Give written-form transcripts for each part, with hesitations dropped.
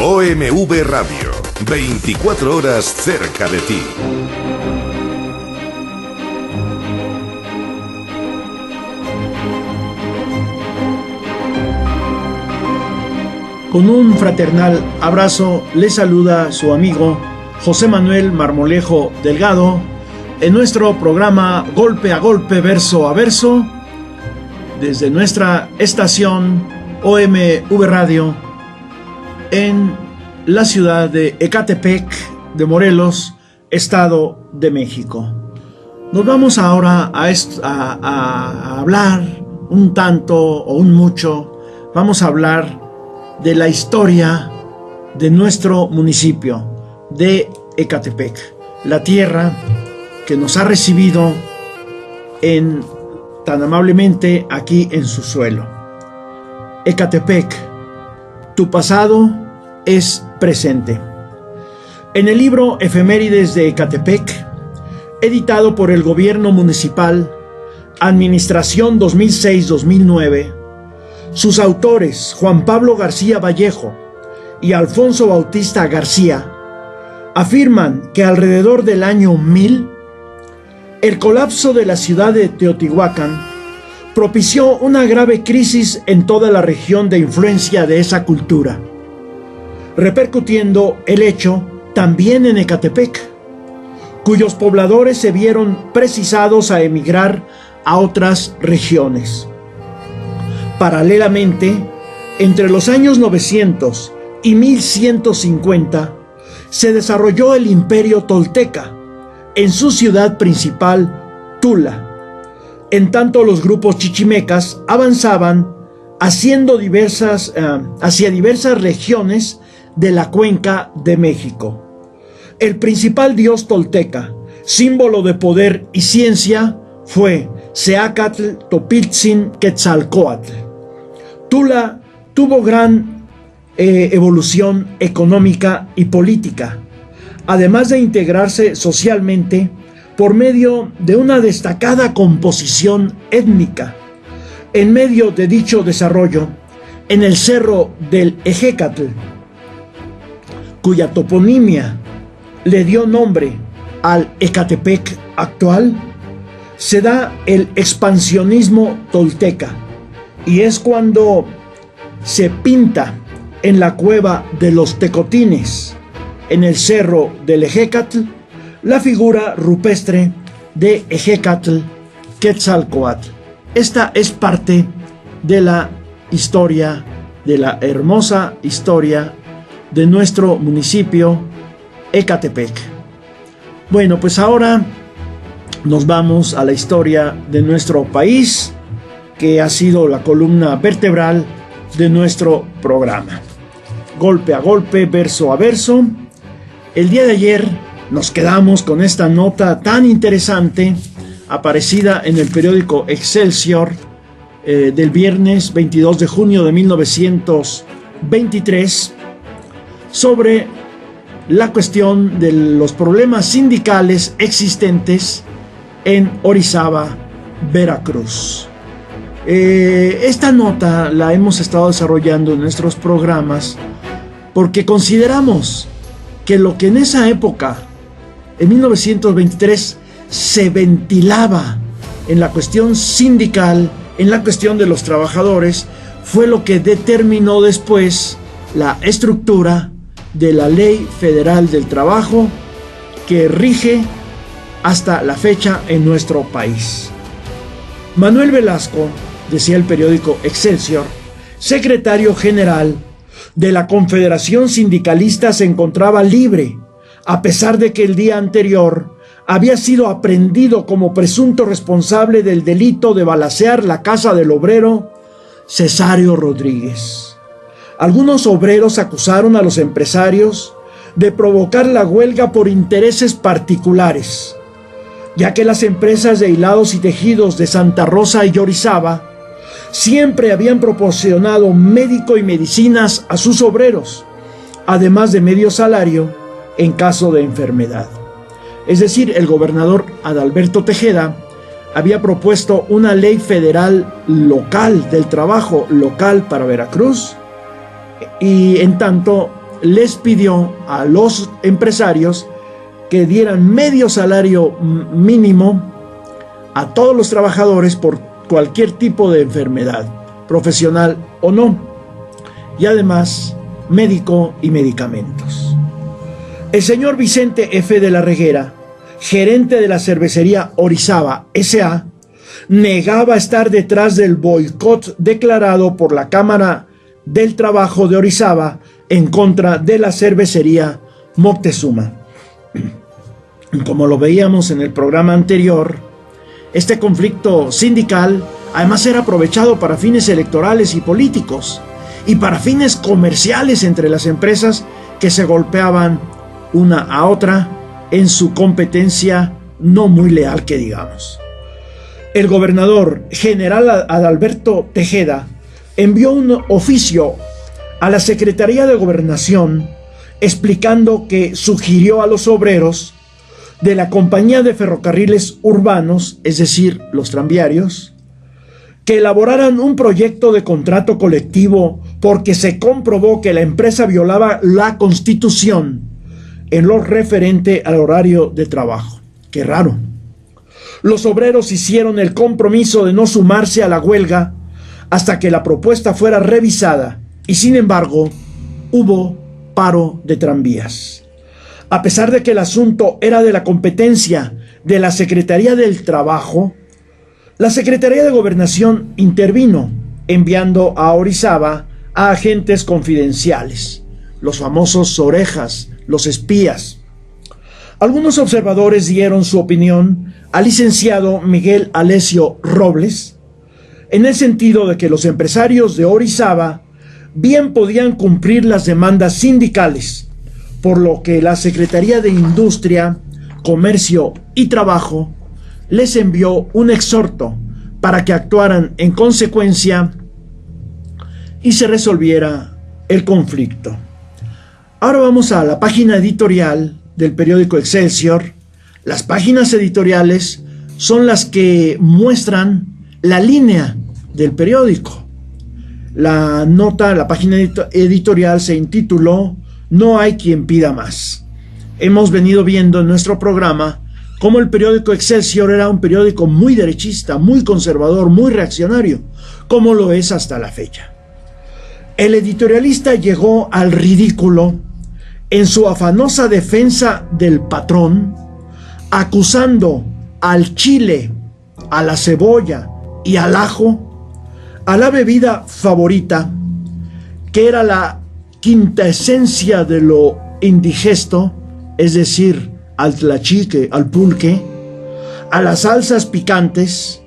OMV Radio, 24 horas cerca de ti. Con un fraternal abrazo le saluda su amigo José Manuel Marmolejo Delgado en nuestro programa Golpe a Golpe, Verso a Verso, desde nuestra estación OMV Radio en la ciudad de Ecatepec de Morelos, Estado de México. Nos vamos ahora a hablar un tanto o un mucho, vamos a hablar de la historia de nuestro municipio de Ecatepec, la tierra que nos ha recibido tan amablemente aquí en su suelo. Ecatepec, tu pasado es presente. En el libro Efemérides de Ecatepec, editado por el Gobierno Municipal, Administración 2006-2009, sus autores, Juan Pablo García Vallejo y Alfonso Bautista García, afirman que alrededor del año 1000, el colapso de la ciudad de Teotihuacán propició una grave crisis en toda la región de influencia de esa cultura, repercutiendo el hecho también en Ecatepec, cuyos pobladores se vieron precisados a emigrar a otras regiones. Paralelamente, entre los años 900 y 1150, se desarrolló el Imperio Tolteca en su ciudad principal, Tula. En tanto, los grupos chichimecas avanzaban hacia diversas regiones de la cuenca de México. El principal dios tolteca, símbolo de poder y ciencia, fue Seacatl Topitzin Quetzalcóatl. Tula tuvo gran evolución económica y política, además de integrarse socialmente por medio de una destacada composición étnica. En medio de dicho desarrollo, en el cerro del Ejecatl, cuya toponimia le dio nombre al Ecatepec actual, se da el expansionismo tolteca, y es cuando se pinta en la cueva de los Tecotines, en el cerro del Ejecatl, la figura rupestre de Ejecatl Quetzalcóatl. Esta es parte de la historia, de la hermosa historia de nuestro municipio Ecatepec. Bueno, pues ahora nos vamos a la historia de nuestro país, que ha sido la columna vertebral de nuestro programa. Golpe a golpe, verso a verso. El día de ayer nos quedamos con esta nota tan interesante, aparecida en el periódico Excelsior, del viernes 22 de junio de 1923, sobre la cuestión de los problemas sindicales existentes en Orizaba, Veracruz. Esta nota la hemos estado desarrollando en nuestros programas porque consideramos que lo que en esa época, en 1923, se ventilaba en la cuestión sindical, en la cuestión de los trabajadores, fue lo que determinó después la estructura de la Ley Federal del Trabajo que rige hasta la fecha en nuestro país. Manuel Velasco, decía el periódico Excelsior, secretario general de la Confederación Sindicalista, se encontraba libre, a pesar de que el día anterior había sido aprehendido como presunto responsable del delito de balacear la casa del obrero Cesario Rodríguez. Algunos obreros acusaron a los empresarios de provocar la huelga por intereses particulares, ya que las empresas de hilados y tejidos de Santa Rosa y Orizaba siempre habían proporcionado médico y medicinas a sus obreros, además de medio salario en caso de enfermedad. Es decir, el gobernador Adalberto Tejeda había propuesto una ley federal local del trabajo local para Veracruz, y en tanto les pidió a los empresarios que dieran medio salario mínimo a todos los trabajadores por cualquier tipo de enfermedad, profesional o no, y además médico y medicamentos. El señor Vicente F. de la Reguera, gerente de la cervecería Orizaba S.A., negaba estar detrás del boicot declarado por la Cámara del Trabajo de Orizaba en contra de la cervecería Moctezuma. Como lo veíamos en el programa anterior, este conflicto sindical además era aprovechado para fines electorales y políticos y para fines comerciales entre las empresas que se golpeaban una a otra en su competencia no muy leal, que digamos. El gobernador general Adalberto Tejeda envió un oficio a la Secretaría de Gobernación explicando que sugirió a los obreros de la Compañía de Ferrocarriles Urbanos, es decir, los tranviarios, que elaboraran un proyecto de contrato colectivo porque se comprobó que la empresa violaba la Constitución en lo referente al horario de trabajo. Qué raro. Los obreros hicieron el compromiso de no sumarse a la huelga hasta que la propuesta fuera revisada y, sin embargo, hubo paro de tranvías. A pesar de que el asunto era de la competencia de la Secretaría del Trabajo, la Secretaría de Gobernación intervino, enviando a Orizaba a agentes confidenciales, los famosos orejas, los espías. Algunos observadores dieron su opinión al licenciado Miguel Alesio Robles, en el sentido de que los empresarios de Orizaba bien podían cumplir las demandas sindicales, por lo que la Secretaría de Industria, Comercio y Trabajo les envió un exhorto para que actuaran en consecuencia y se resolviera el conflicto. Ahora vamos a la página editorial del periódico Excelsior. Las páginas editoriales son las que muestran la línea del periódico. La nota, la página editorial se intituló "No hay quien pida más". Hemos venido viendo en nuestro programa cómo el periódico Excelsior era un periódico muy derechista, muy conservador, muy reaccionario, como lo es hasta la fecha. El editorialista llegó al ridículo en su afanosa defensa del patrón, acusando al chile, a la cebolla y al ajo, a la bebida favorita, que era la quinta esencia de lo indigesto, es decir, al tlachique, al pulque, a las salsas picantes,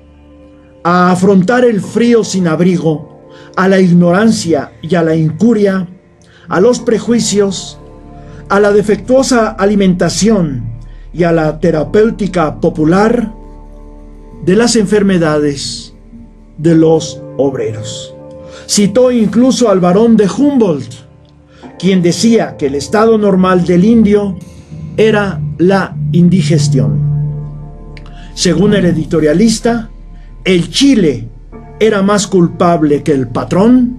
a afrontar el frío sin abrigo, a la ignorancia y a la incuria, a los prejuicios, a la defectuosa alimentación y a la terapéutica popular de las enfermedades de los obreros. Citó incluso al barón de Humboldt, quien decía que el estado normal del indio era la indigestión. Según el editorialista, el chile era más culpable que el patrón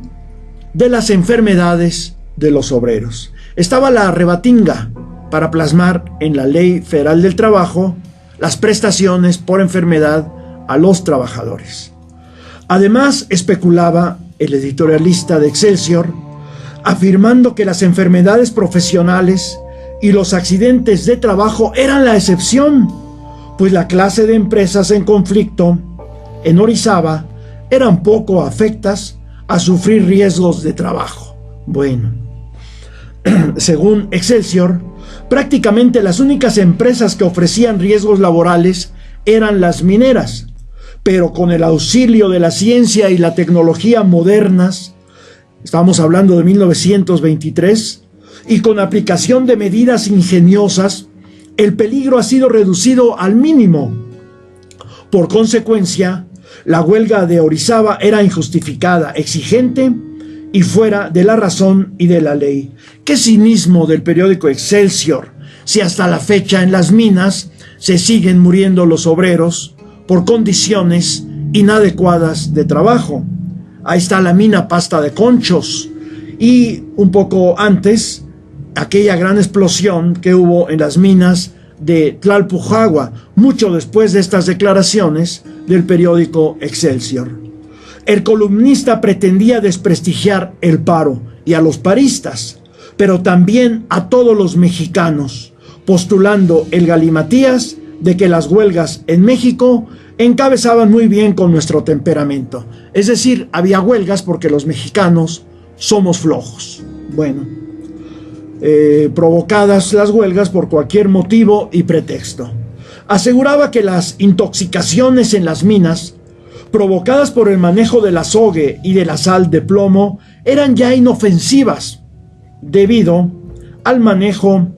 de las enfermedades de los obreros. Estaba la rebatinga para plasmar en la Ley Federal del Trabajo las prestaciones por enfermedad a los trabajadores. Además, especulaba el editorialista de Excelsior, afirmando que las enfermedades profesionales y los accidentes de trabajo eran la excepción, pues la clase de empresas en conflicto en Orizaba eran poco afectas a sufrir riesgos de trabajo. Bueno, según Excelsior, prácticamente las únicas empresas que ofrecían riesgos laborales eran las mineras, pero con el auxilio de la ciencia y la tecnología modernas, estamos hablando de 1923, y con aplicación de medidas ingeniosas, el peligro ha sido reducido al mínimo. Por consecuencia, la huelga de Orizaba era injustificada, exigente y fuera de la razón y de la ley. ¡Qué cinismo del periódico Excelsior! Si hasta la fecha en las minas se siguen muriendo los obreros por condiciones inadecuadas de trabajo. Ahí está la mina Pasta de Conchos, y un poco antes aquella gran explosión que hubo en las minas de Tlalpujagua, mucho después de estas declaraciones del periódico Excelsior. El columnista pretendía desprestigiar el paro y a los paristas, pero también a todos los mexicanos, postulando el galimatías de que las huelgas en México encabezaban muy bien con nuestro temperamento. Es decir, había huelgas porque los mexicanos somos flojos. Bueno, provocadas las huelgas por cualquier motivo y pretexto. Aseguraba que las intoxicaciones en las minas, provocadas por el manejo del azogue y de la sal de plomo, eran ya inofensivas debido al manejo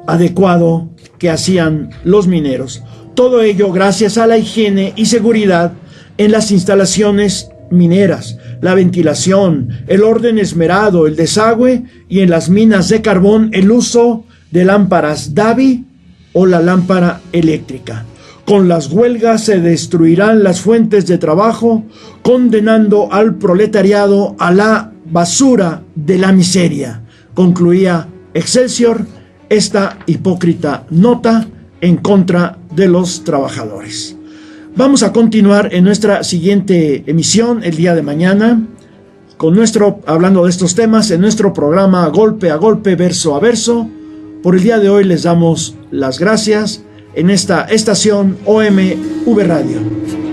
adecuado que hacían los mineros. Todo ello gracias a la higiene y seguridad en las instalaciones mineras, la ventilación, el orden esmerado, el desagüe, y en las minas de carbón el uso de lámparas Davi o la lámpara eléctrica. Con las huelgas se destruirán las fuentes de trabajo, condenando al proletariado a la basura de la miseria, concluía Excelsior esta hipócrita nota en contra de los trabajadores. Vamos a continuar en nuestra siguiente emisión el día de mañana hablando de estos temas en nuestro programa Golpe a Golpe, Verso a Verso. Por el día de hoy les damos las gracias en esta estación OMV Radio.